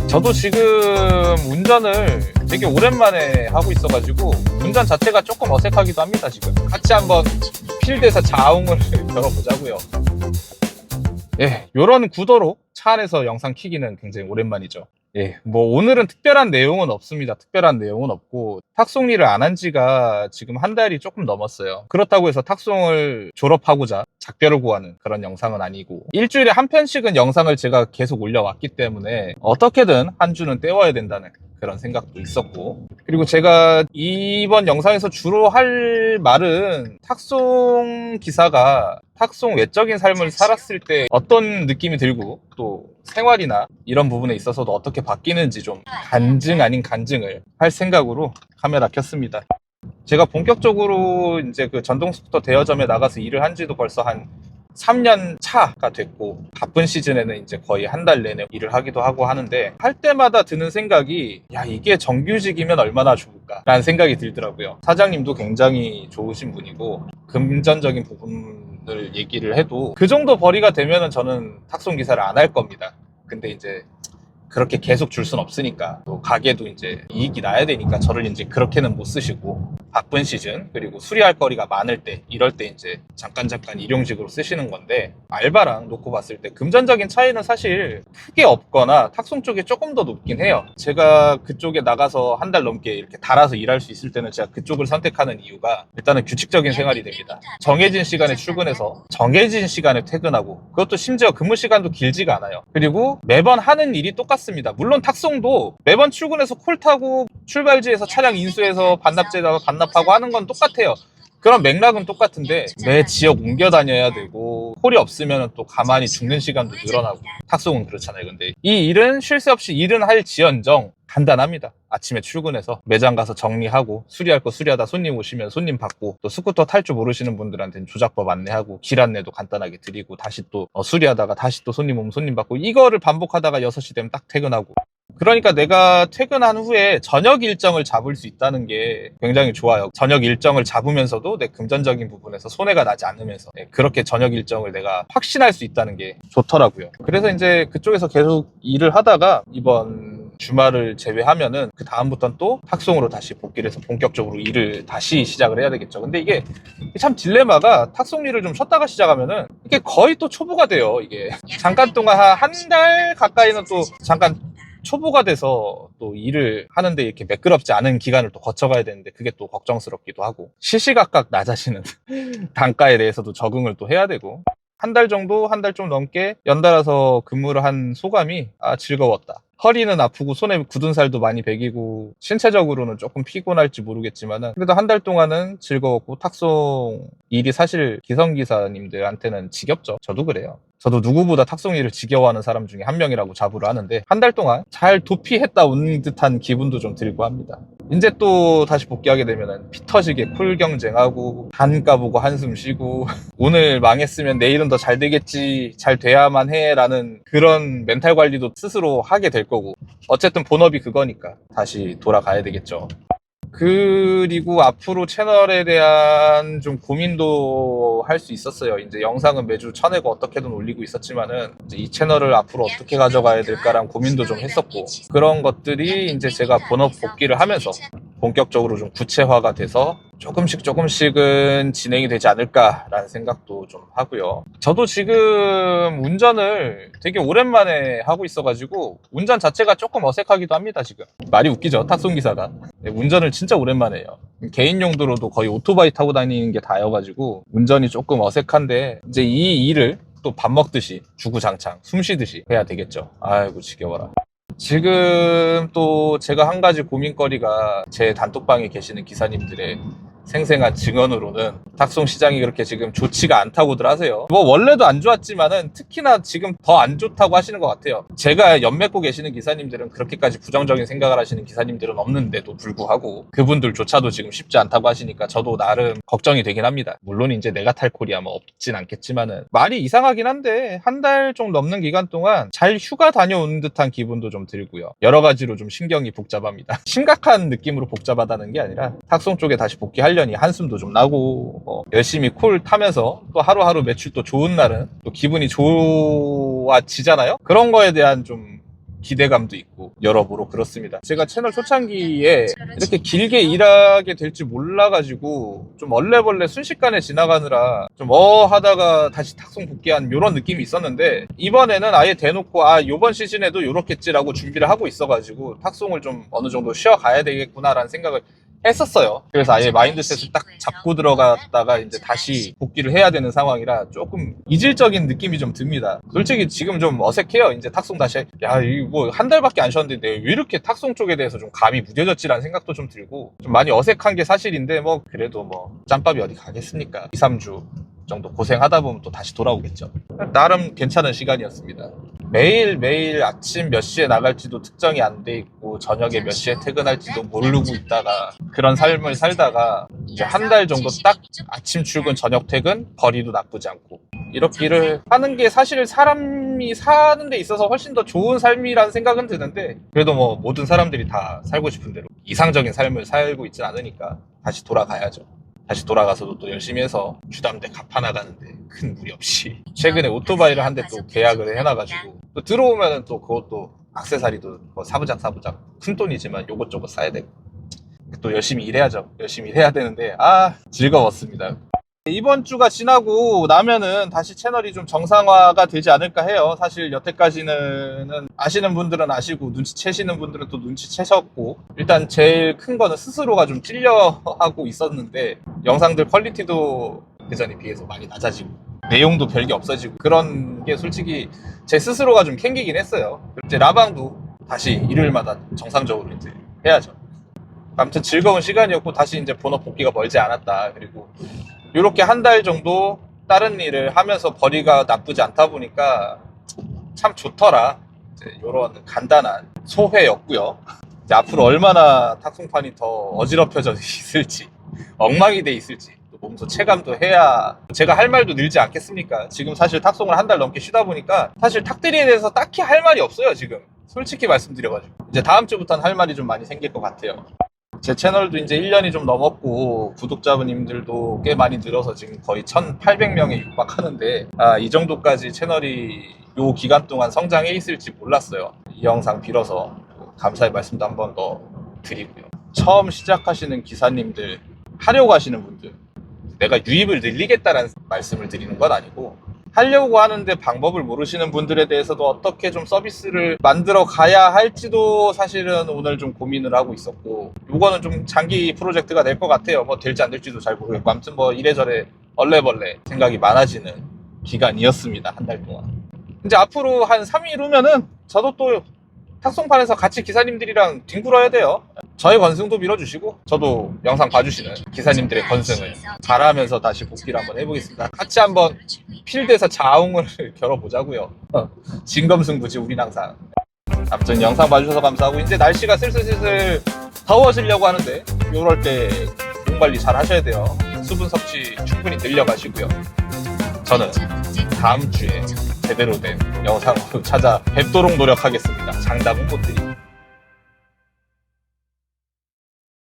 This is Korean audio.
저도 지금 운전을 되게 오랜만에 하고 있어가지고 운전 자체가 조금 어색하기도 합니다. 지금 같이 한번 필드에서 자웅을 겨뤄보자고요. 예, 요런 구도로 차 안에서 영상 키기는 굉장히 오랜만이죠. 예, 뭐 오늘은 특별한 내용은 없습니다. 특별한 내용은 없고 탁송일을 안 한 지가 지금 한 달이 조금 넘었어요. 그렇다고 해서 탁송을 졸업하고자 작별을 구하는 그런 영상은 아니고 일주일에 한 편씩은 영상을 제가 계속 올려왔기 때문에 어떻게든 한 주는 때워야 된다는 그런 생각도 있었고, 그리고 제가 이번 영상에서 주로 할 말은 탁송 기사가 탁송 외적인 삶을 살았을 때 어떤 느낌이 들고 또 생활이나 이런 부분에 있어서도 어떻게 바뀌는지 좀 간증 아닌 간증을 할 생각으로 카메라 켰습니다. 제가 본격적으로 이제 그 전동 스쿠터 대여점에 나가서 일을 한 지도 벌써 한 3년 차가 됐고, 바쁜 시즌에는 이제 거의 한 달 내내 일을 하기도 하고 하는데, 할 때마다 드는 생각이, 야, 이게 정규직이면 얼마나 좋을까 라는 생각이 들더라고요. 사장님도 굉장히 좋으신 분이고 금전적인 부분을 얘기를 해도 그 정도 벌이가 되면은 저는 탁송기사를 안 할 겁니다. 근데 이제 그렇게 계속 줄 순 없으니까, 또 가게도 이제 이익이 나야 되니까 저를 이제 그렇게는 못 쓰시고, 바쁜 시즌 그리고 수리할 거리가 많을 때, 이럴 때 이제 잠깐 일용직으로 쓰시는 건데, 알바랑 놓고 봤을 때 금전적인 차이는 사실 크게 없거나 탁송 쪽이 조금 더 높긴 해요. 제가 그쪽에 나가서 한 달 넘게 이렇게 달아서 일할 수 있을 때는 제가 그쪽을 선택하는 이유가 일단은 규칙적인 생활이 됩니다. 정해진 시간에 출근해서 정해진 시간에 퇴근하고, 그것도 심지어 근무 시간도 길지가 않아요. 그리고 매번 하는 일이 똑같습니다. 물론 탁송도 매번 출근해서 콜 타고 출발지에서 차량 인수해서 반납제에다가 반납하고 하는 건 똑같아요. 그런 맥락은 똑같은데 매 지역 옮겨 다녀야 되고, 콜이 없으면 또 가만히 죽는 시간도 늘어나고, 탁송은 그렇잖아요. 근데 이 일은 쉴 새 없이 일은 할지언정 간단합니다. 아침에 출근해서 매장 가서 정리하고, 수리할 거 수리하다 손님 오시면 손님 받고, 또 스쿠터 탈 줄 모르시는 분들한테는 조작법 안내하고, 길 안내도 간단하게 드리고, 다시 또 수리하다가 다시 또 손님 오면 손님 받고, 이거를 반복하다가 6시 되면 딱 퇴근하고. 그러니까 내가 퇴근한 후에 저녁 일정을 잡을 수 있다는 게 굉장히 좋아요. 저녁 일정을 잡으면서도 내 금전적인 부분에서 손해가 나지 않으면서 그렇게 저녁 일정을 내가 확신할 수 있다는 게 좋더라고요. 그래서 이제 그쪽에서 계속 일을 하다가 이번 주말을 제외하면은 그 다음부터는 또 탁송으로 다시 복귀를 해서 본격적으로 일을 다시 시작을 해야 되겠죠. 근데 이게 참 딜레마가, 탁송 일을 좀 쉬었다가 시작하면은 이게 거의 또 초보가 돼요. 이게 잠깐 동안 한 달 가까이는 또 잠깐 초보가 돼서 또 일을 하는데 이렇게 매끄럽지 않은 기간을 또 거쳐가야 되는데, 그게 또 걱정스럽기도 하고, 시시각각 낮아지는 단가에 대해서도 적응을 또 해야 되고, 한 달 좀 넘게 연달아서 근무를 한 소감이 즐거웠다. 허리는 아프고 손에 굳은 살도 많이 배기고 신체적으로는 조금 피곤할지 모르겠지만은, 그래도 한 달 동안은 즐거웠고, 탁송 일이 사실 기성기사님들한테는 지겹죠. 저도 그래요. 저도 누구보다 탁송 일을 지겨워하는 사람 중에 한 명이라고 자부를 하는데, 한 달 동안 잘 도피했다 온 듯한 기분도 좀 들고 합니다. 이제 또 다시 복귀하게 되면은 피 터지게 콜 경쟁하고, 단가 보고 한숨 쉬고 오늘 망했으면 내일은 더 잘 되겠지, 잘 돼야만 해 라는 그런 멘탈 관리도 스스로 하게 될 거고, 어쨌든 본업이 그거니까 다시 돌아가야 되겠죠. 그리고 앞으로 채널에 대한 좀 고민도 할 수 있었어요. 이제 영상은 매주 쳐내고 어떻게든 올리고 있었지만은, 이제 이 채널을 앞으로 어떻게 가져가야 될까라는 고민도 좀 했었고, 그런 것들이 이제 제가 본업 복귀를 하면서 본격적으로 좀 구체화가 돼서 조금씩은 진행이 되지 않을까라는 생각도 좀 하고요. 저도 지금 운전을 되게 오랜만에 하고 있어가지고 운전 자체가 조금 어색하기도 합니다. 지금 말이 웃기죠, 탁송기사가. 운전을 진짜 오랜만에 해요. 개인 용도로도 거의 오토바이 타고 다니는 게 다여가지고 운전이 조금 어색한데, 이제 이 일을 또 밥 먹듯이 주구장창 숨 쉬듯이 해야 되겠죠. 아이고 지겨워라. 지금 또 제가 한 가지 고민거리가, 제 단톡방에 계시는 기사님들의 생생한 증언으로는 탁송 시장이 그렇게 지금 좋지가 않다고들 하세요. 뭐 원래도 안 좋았지만은 특히나 지금 더 안 좋다고 하시는 것 같아요. 제가 연맺고 계시는 기사님들은 그렇게까지 부정적인 생각을 하시는 기사님들은 없는데도 불구하고 그분들조차도 지금 쉽지 않다고 하시니까 저도 나름 걱정이 되긴 합니다. 물론 이제 내가 탈 콜이야 뭐 없진 않겠지만은, 말이 이상하긴 한데 한 달 좀 넘는 기간 동안 잘 휴가 다녀온 듯한 기분도 좀 들고요. 여러 가지로 좀 신경이 복잡합니다. 심각한 느낌으로 복잡하다는 게 아니라, 탁송 쪽에 다시 복귀하려니 한숨도 좀 나고, 열심히 콜 타면서 또 하루하루 매출 또 좋은 날은 또 기분이 좋아지잖아요. 그런 거에 대한 좀 기대감도 있고 여러모로 그렇습니다. 제가 채널 초창기에 이렇게 길게 일하게 될지 몰라가지고 좀 얼레벌레 순식간에 지나가느라 좀 하다가 다시 탁송 복귀한 이런 느낌이 있었는데, 이번에는 아예 대놓고 요번 시즌에도 요렇겠지라고 준비를 하고 있어가지고 탁송을 좀 어느 정도 쉬어가야 되겠구나라는 생각을 했었어요. 그래서 아예 마인드셋을 딱 잡고 들어갔다가 이제 다시 복귀를 해야 되는 상황이라 조금 이질적인 느낌이 좀 듭니다. 솔직히 지금 좀 어색해요. 이제 탁송 다시 이거 뭐 한 달밖에 안 쉬었는데 왜 이렇게 탁송 쪽에 대해서 좀 감이 무뎌졌지라는 생각도 좀 들고, 좀 많이 어색한 게 사실인데 뭐 그래도 뭐 짬밥이 어디 가겠습니까. 2, 3주 정도 고생하다 보면 또 다시 돌아오겠죠. 나름 괜찮은 시간이었습니다. 매일매일 아침 몇 시에 나갈지도 특정이 안 돼 있고 저녁에 몇 시에 퇴근할지도 모르고 있다가 그런 삶을 살다가 이제 한 달 정도 딱 아침 출근 저녁 퇴근, 벌이도 나쁘지 않고 이렇게 일을 하는 게 사실 사람이 사는 데 있어서 훨씬 더 좋은 삶이라는 생각은 드는데, 그래도 뭐 모든 사람들이 다 살고 싶은 대로 이상적인 삶을 살고 있진 않으니까 다시 돌아가야죠. 다시 돌아가서도 또 열심히 해서 주담대 갚아나가는데 큰 무리 없이, 최근에 오토바이를 한 대 또 계약을 해놔가지고 또 들어오면은 또 그것도 액세서리도 뭐 사부작 큰 돈이지만 요것저것 사야 되고 또 열심히 일해야죠. 열심히 일해야 되는데 즐거웠습니다. 이번 주가 지나고 나면은 다시 채널이 좀 정상화가 되지 않을까 해요. 사실 여태까지는 아시는 분들은 아시고 눈치채시는 분들은 또 눈치채셨고, 일단 제일 큰 거는 스스로가 좀 찔려하고 있었는데 영상들 퀄리티도 그전에 비해서 많이 낮아지고 내용도 별게 없어지고 그런 게 솔직히 제 스스로가 좀 캥기긴 했어요. 이제 라방도 다시 일요일마다 정상적으로 이제 해야죠. 아무튼 즐거운 시간이었고 다시 이제 본업 복귀가 멀지 않았다. 그리고 이렇게 한 달 정도 다른 일을 하면서 벌이가 나쁘지 않다 보니까 참 좋더라. 이런 간단한 소회였고요. 이제 앞으로 얼마나 탁송판이 더 어지럽혀져 있을지, 엉망이 돼 있을지 또 몸소 체감도 해야 제가 할 말도 늘지 않겠습니까? 지금 사실 탁송을 한 달 넘게 쉬다 보니까 사실 탁들이에 대해서 딱히 할 말이 없어요. 지금 솔직히 말씀드려가지고 이제 다음 주부터는 할 말이 좀 많이 생길 것 같아요. 제 채널도 이제 1년이 좀 넘었고 구독자분님들도 꽤 많이 늘어서 지금 거의 1,800명에 육박하는데 이 정도까지 채널이 요 기간 동안 성장해 있을지 몰랐어요. 이 영상 빌어서 감사의 말씀도 한 번 더 드리고요. 처음 시작하시는 기사님들, 하려고 하시는 분들, 내가 유입을 늘리겠다는 말씀을 드리는 건 아니고 하려고 하는데 방법을 모르시는 분들에 대해서도 어떻게 좀 서비스를 만들어 가야 할지도 사실은 오늘 좀 고민을 하고 있었고, 요거는 좀 장기 프로젝트가 될 것 같아요. 뭐 될지 안 될지도 잘 모르겠고, 아무튼 뭐 이래저래 얼레벌레 생각이 많아지는 기간이었습니다. 한 달 동안. 이제 앞으로 한 3일 후면은 저도 또 탁송판에서 같이 기사님들이랑 뒹굴어야 돼요. 저의 건승도 밀어주시고 저도 영상 봐주시는 기사님들의 건승을 바라면서 다시 복귀를 한번 해보겠습니다. 같이 한번 필드에서 자웅을 겨뤄보자고요. 진검승부지 우린 항상. 아무튼 영상 봐주셔서 감사하고, 이제 날씨가 슬슬 더워지려고 하는데 요럴 때 몸 관리 잘 하셔야 돼요. 수분 섭취 충분히 늘려가시고요. 저는 다음 주에 제대로 된 영상으로 찾아뵙도록 노력하겠습니다. 장담은 못 드립니다.